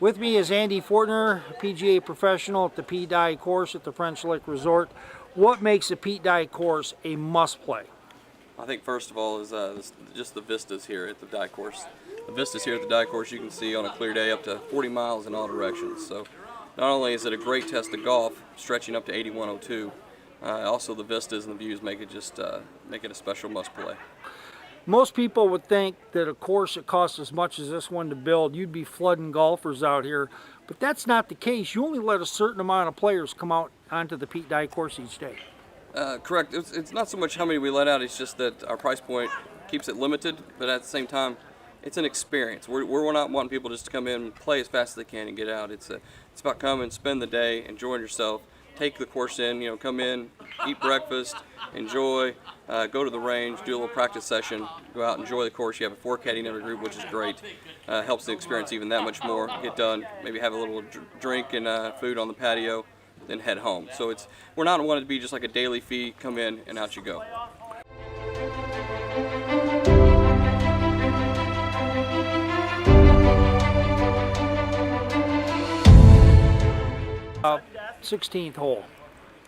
With me is Andy Fortner, PGA professional at the Pete Dye course at the French Lick Resort. What makes the Pete Dye course a must-play? I think first of all is just the vistas here at the Dye course. The vistas here at the Dye course you can see on a clear day up to 40 miles in all directions. So not only is it a great test of golf, stretching up to 8102, also the vistas and the views make it a special must-play. Most people would think that a course that costs as much as this one to build, you'd be flooding golfers out here, but that's not the case. You only let a certain amount of players come out onto the Pete Dye course each day. Correct. It's not so much how many we let out, it's just that our price point keeps it limited, but at the same time, it's an experience. We're not wanting people just to come in and play as fast as they can and get out. It's about coming, spend the day, enjoying yourself, take the course in, come in, eat breakfast, enjoy, go to the range, do a little practice session, go out, enjoy the course. You have a 4 caddy in every group, which is great. Helps the experience even that much more. Get done, maybe have a little drink and food on the patio, then head home. So we're not wanting to be just like a daily fee, come in and out you go. Uh, 16th hole,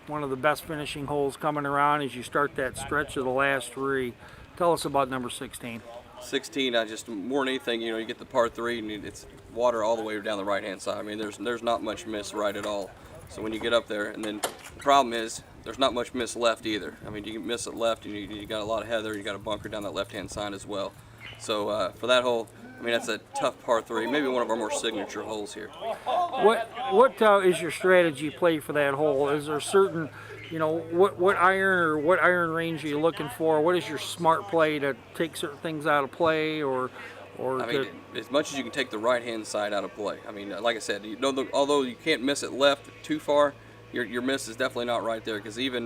one of the best finishing holes coming around as you start that stretch of the last 3. Tell us about number 16. 16, more than anything, you get the par 3 and it's water all the way down the right-hand side. I mean, there's not much miss right at all. So when you get up there, and then the problem is there's not much miss left either. I mean, you can miss it left, and you got a lot of heather. You got a bunker down that left-hand side as well. So for that hole, I mean, that's a tough par 3, maybe one of our more signature holes here. What is your strategy play for that hole? Is there certain, what iron range are you looking for? What is your smart play to take certain things out of play, or I mean, as much as you can take the right-hand side out of play. I mean, like I said, although you can't miss it left too far, your miss is definitely not right there, because even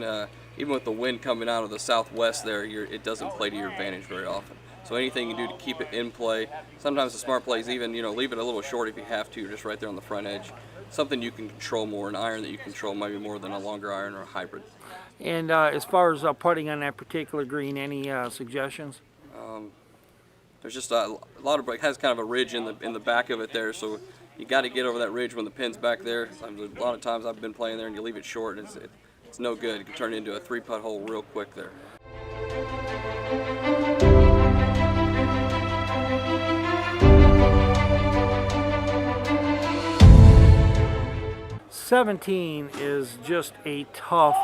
with the wind coming out of the southwest there, it doesn't play to your advantage very often. So anything you do to keep it in play, sometimes the smart play is even, leave it a little short if you have to, just right there on the front edge. Something you can control more, an iron that you control maybe more than a longer iron or a hybrid. And as far as putting on that particular green, any suggestions? There's just a lot of, it has kind of a ridge in the back of it there, so you got to get over that ridge when the pin's back there. A lot of times I've been playing there and you leave it short and it's no good. It can turn it into a 3-putt hole real quick there. '17 is just a tough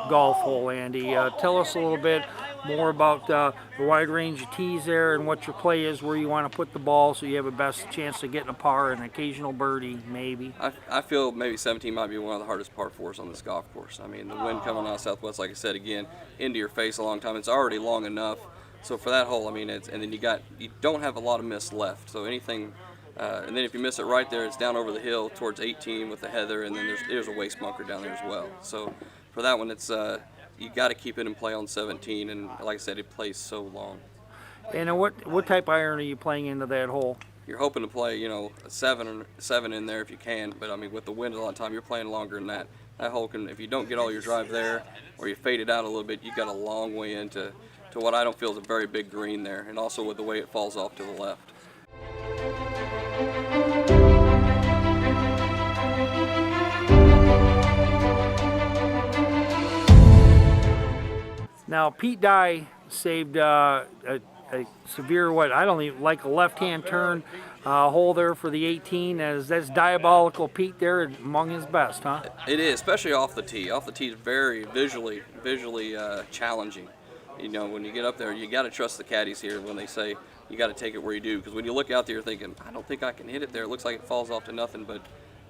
golf hole, Andy. Tell us a little bit more about the wide range of tees there and what your play is, where you want to put the ball so you have a best chance of getting a par and an occasional birdie, maybe. I feel maybe 17 might be one of the hardest par 4s on this golf course. I mean, the wind coming out southwest, like I said, again, into your face a long time. It's already long enough. So for that hole, I mean, and then you don't have a lot of miss left. So anything, and then if you miss it right there, it's down over the hill towards 18 with the heather, and then there's a waste bunker down there as well. So for that one, it's you got to keep it in play on 17, and like I said, it plays so long. And what type of iron are you playing into that hole? You're hoping to play, a 7 in there if you can, but I mean, with the wind a lot of time, you're playing longer than that. That hole can, if you don't get all your drive there, or you fade it out a little bit, you've got a long way into what I don't feel is a very big green there, and also with the way it falls off to the left. Now, Pete Dye saved a severe, I don't even like a left-hand turn hole there for the 18. That's diabolical Pete there, among his best, huh? It is, especially off the tee. Off the tee is very visually challenging. When you get up there, you got to trust the caddies here when they say you got to take it where you do. Because when you look out there, you're thinking, I don't think I can hit it there. It looks like it falls off to nothing, but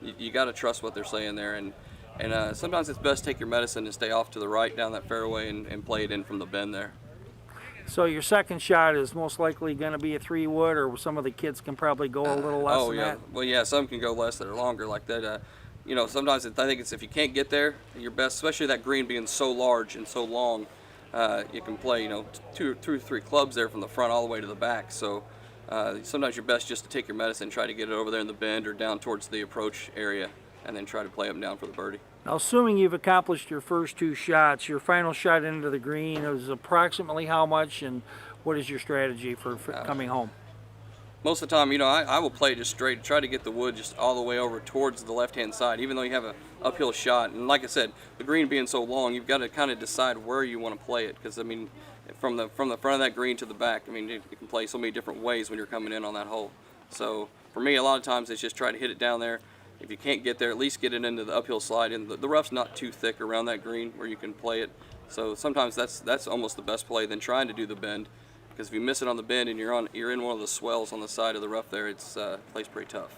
you got to trust what they're saying there. And sometimes it's best to take your medicine and stay off to the right down that fairway and play it in from the bend there. So your second shot is most likely going to be a 3-wood, or some of the kids can probably go a little less than that? Well, yeah, some can go less that are longer like that. Sometimes I think it's if you can't get there, your best, especially that green being so large and so long, you can play, 2 or 3 clubs there from the front all the way to the back. So sometimes you're best just to take your medicine, try to get it over there in the bend or down towards the approach area, and then try to play up and down for the birdie. Now, assuming you've accomplished your first 2 shots, your final shot into the green is approximately how much, and what is your strategy for coming home? most of the time, you know, I will play just straight, try to get the wood just all the way over towards the left-hand side, even though you have a uphill shot. And like I said, the green being so long, you've got to kind of decide where you want to play it, because I mean, from the front of that green to the back, I mean, you can play so many different ways when you're coming in on that hole. So for me, a lot of times it's just try to hit it down there. If you can't get there, at least get it into the uphill slide, and the rough's not too thick around that green where you can play it. So sometimes that's almost the best play than trying to do the bend. Because if you miss it on the bend and you're in one of the swells on the side of the rough there, it's plays pretty tough.